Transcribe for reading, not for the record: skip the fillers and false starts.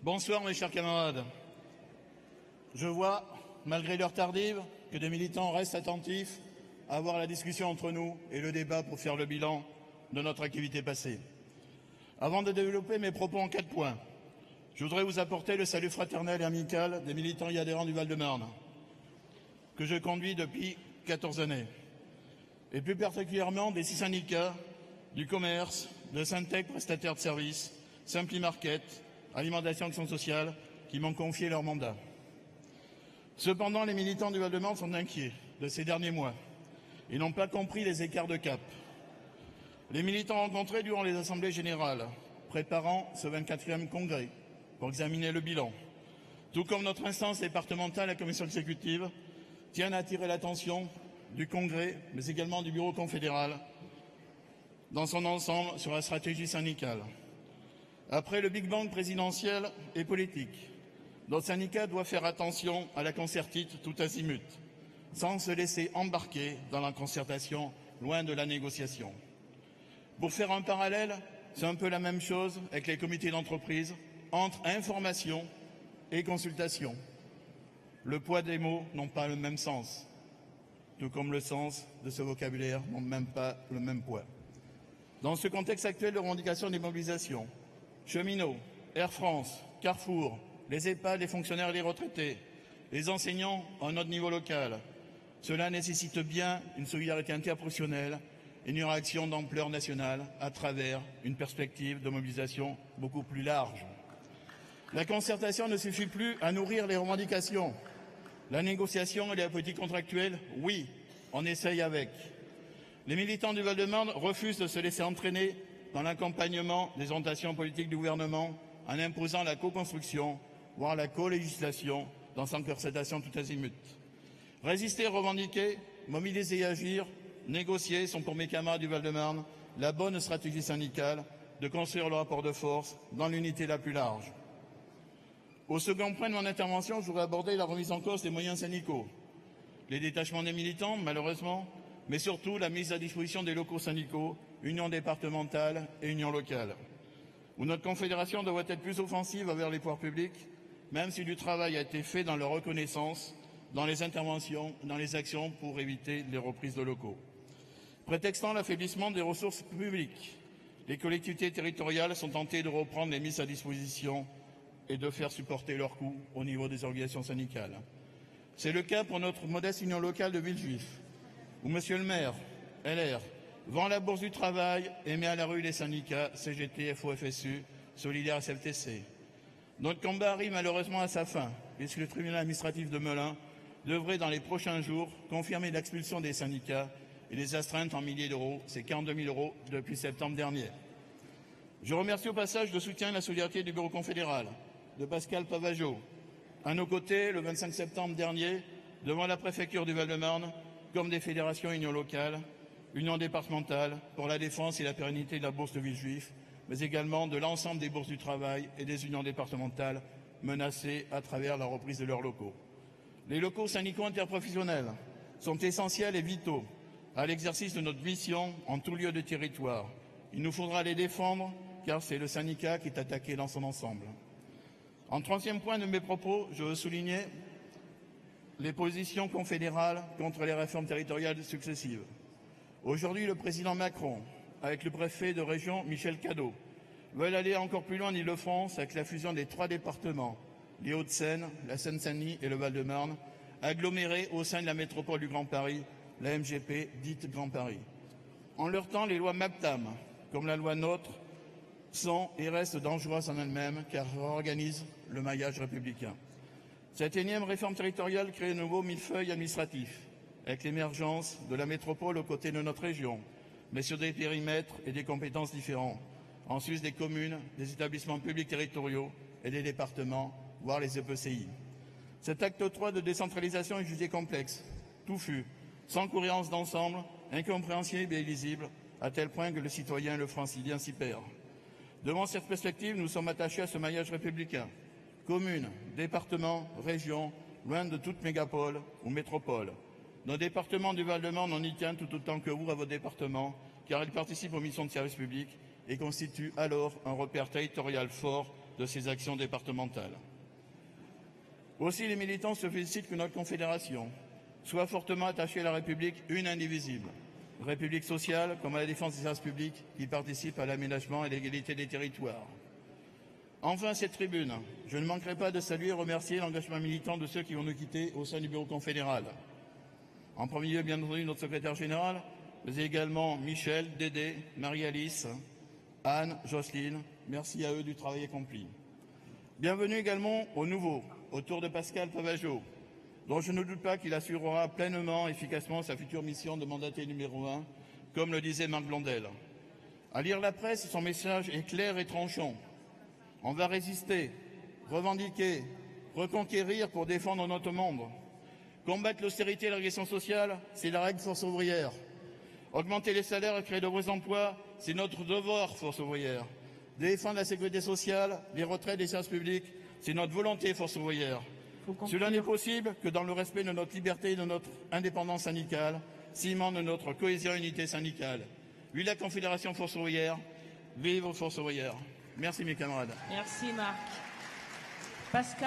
Bonsoir mes chers camarades. Je vois, malgré l'heure tardive, que des militants restent attentifs à avoir la discussion entre nous et le débat pour faire le bilan de notre activité passée. Avant de développer mes propos en 4 points, je voudrais vous apporter le salut fraternel et amical des militants et adhérents du Val-de-Marne, que je conduis depuis 14 années, et plus particulièrement des 6 syndicats, du commerce, de Syntec prestataires de services, Simpli Market, Alimentation Action Sociale, qui m'ont confié leur mandat. Cependant, les militants du Val-de-Marne sont inquiets de ces derniers mois. Ils n'ont pas compris les écarts de cap. Les militants rencontrés durant les assemblées générales, préparant ce 24e congrès pour examiner le bilan, tout comme notre instance départementale, la commission exécutive, tiennent à attirer l'attention du congrès, mais également du bureau confédéral, dans son ensemble sur la stratégie syndicale. Après le Big Bang présidentiel et politique, notre syndicat doit faire attention à la concertite tout azimut, sans se laisser embarquer dans la concertation, loin de la négociation. Pour faire un parallèle, c'est un peu la même chose avec les comités d'entreprise, entre information et consultation. Le poids des mots n'ont pas le même sens, tout comme le sens de ce vocabulaire n'ont même pas le même poids. Dans ce contexte actuel de revendication des mobilisations, cheminots, Air France, Carrefour, les EHPAD, les fonctionnaires et les retraités, les enseignants à notre niveau local, cela nécessite bien une solidarité interprofessionnelle et une réaction d'ampleur nationale à travers une perspective de mobilisation beaucoup plus large. La concertation ne suffit plus à nourrir les revendications. La négociation et la politique contractuelle, oui, on essaye avec. Les militants du Val-de-Marne refusent de se laisser entraîner dans l'accompagnement des orientations politiques du gouvernement en imposant la co-construction, voire la co-législation dans sa concertation tout azimut. Résister, revendiquer, mobiliser et agir, négocier sont pour mes camarades du Val-de-Marne la bonne stratégie syndicale de construire le rapport de force dans l'unité la plus large. Au second point de mon intervention, je voudrais aborder la remise en cause des moyens syndicaux, les détachements des militants, malheureusement, mais surtout la mise à disposition des locaux syndicaux, unions départementales et unions locales, où notre confédération devrait être plus offensive envers les pouvoirs publics, même si du travail a été fait dans leur reconnaissance, dans les interventions, dans les actions pour éviter les reprises de locaux. Prétextant l'affaiblissement des ressources publiques, les collectivités territoriales sont tentées de reprendre les mises à disposition et de faire supporter leurs coûts au niveau des organisations syndicales. C'est le cas pour notre modeste union locale de Villejuif, où Monsieur le maire, LR, vend la bourse du travail et met à la rue les syndicats CGT, FO-FSU, Solidaires SFTC. Notre combat arrive malheureusement à sa fin, puisque le tribunal administratif de Melun devrait dans les prochains jours confirmer l'expulsion des syndicats et les astreintes en milliers d'euros, c'est 42 000 € depuis septembre dernier. Je remercie au passage le soutien et la solidarité du bureau confédéral, de Pascal Pavageau, à nos côtés le 25 septembre dernier, devant la préfecture du Val-de-Marne, comme des fédérations et unions locales, unions départementales pour la défense et la pérennité de la bourse de Villejuif, mais également de l'ensemble des bourses du travail et des unions départementales menacées à travers la reprise de leurs locaux. Les locaux syndicaux interprofessionnels sont essentiels et vitaux à l'exercice de notre mission en tout lieu de territoire. Il nous faudra les défendre car c'est le syndicat qui est attaqué dans son ensemble. En troisième point de mes propos, je veux souligner les positions confédérales contre les réformes territoriales successives. Aujourd'hui, le président Macron, avec le préfet de région Michel Cadot, veulent aller encore plus loin en Île-de-France avec la fusion des 3 départements, les Hauts-de-Seine, la Seine-Saint-Denis et le Val-de-Marne, agglomérés au sein de la métropole du Grand Paris, la MGP dite Grand Paris. En leur temps, les lois MAPTAM, comme la loi NOTRe, sont et restent dangereuses en elles-mêmes car elles organisent le maillage républicain. Cette énième réforme territoriale crée un nouveau millefeuille administratif, avec l'émergence de la métropole aux côtés de notre région, mais sur des périmètres et des compétences différents, en sus des communes, des établissements publics territoriaux et des départements, voire les EPCI. Cet acte 3 de décentralisation est jugé complexe, touffu, sans cohérence d'ensemble, incompréhensible et illisible, à tel point que le citoyen et le francilien s'y perdent. Devant cette perspective, nous sommes attachés à ce maillage républicain. Communes, départements, régions, loin de toute mégapole ou métropole. Nos départements du Val-de-Marne, on y tient tout autant que vous à vos départements, car ils participent aux missions de service public et constituent alors un repère territorial fort de ses actions départementales. Aussi, les militants se félicitent que notre confédération soit fortement attachée à la République une indivisible, République sociale comme à la défense des services publics qui participe à l'aménagement et l'égalité des territoires. Enfin, cette tribune, je ne manquerai pas de saluer et remercier l'engagement militant de ceux qui vont nous quitter au sein du bureau confédéral. En premier lieu, bien entendu, notre secrétaire général, mais également Michel, Dédé, Marie-Alice, Anne, Jocelyne. Merci à eux du travail accompli. Bienvenue également aux nouveaux, autour de Pascal Pavageau, dont je ne doute pas qu'il assurera pleinement, efficacement sa future mission de mandaté numéro 1, comme le disait Marc Blondel. À lire la presse, son message est clair et tranchant. On va résister, revendiquer, reconquérir pour défendre notre monde. Combattre l'austérité et la régression sociale, c'est la règle force ouvrière. Augmenter les salaires et créer de vrais emplois, c'est notre devoir force ouvrière. Défendre la sécurité sociale, les retraites des services publics, c'est notre volonté force ouvrière. Cela n'est possible que dans le respect de notre liberté et de notre indépendance syndicale, ciment de notre cohésion et unité syndicale. Vive la Confédération force ouvrière, vive force ouvrière. Merci mes camarades. Merci Marc. Pascal.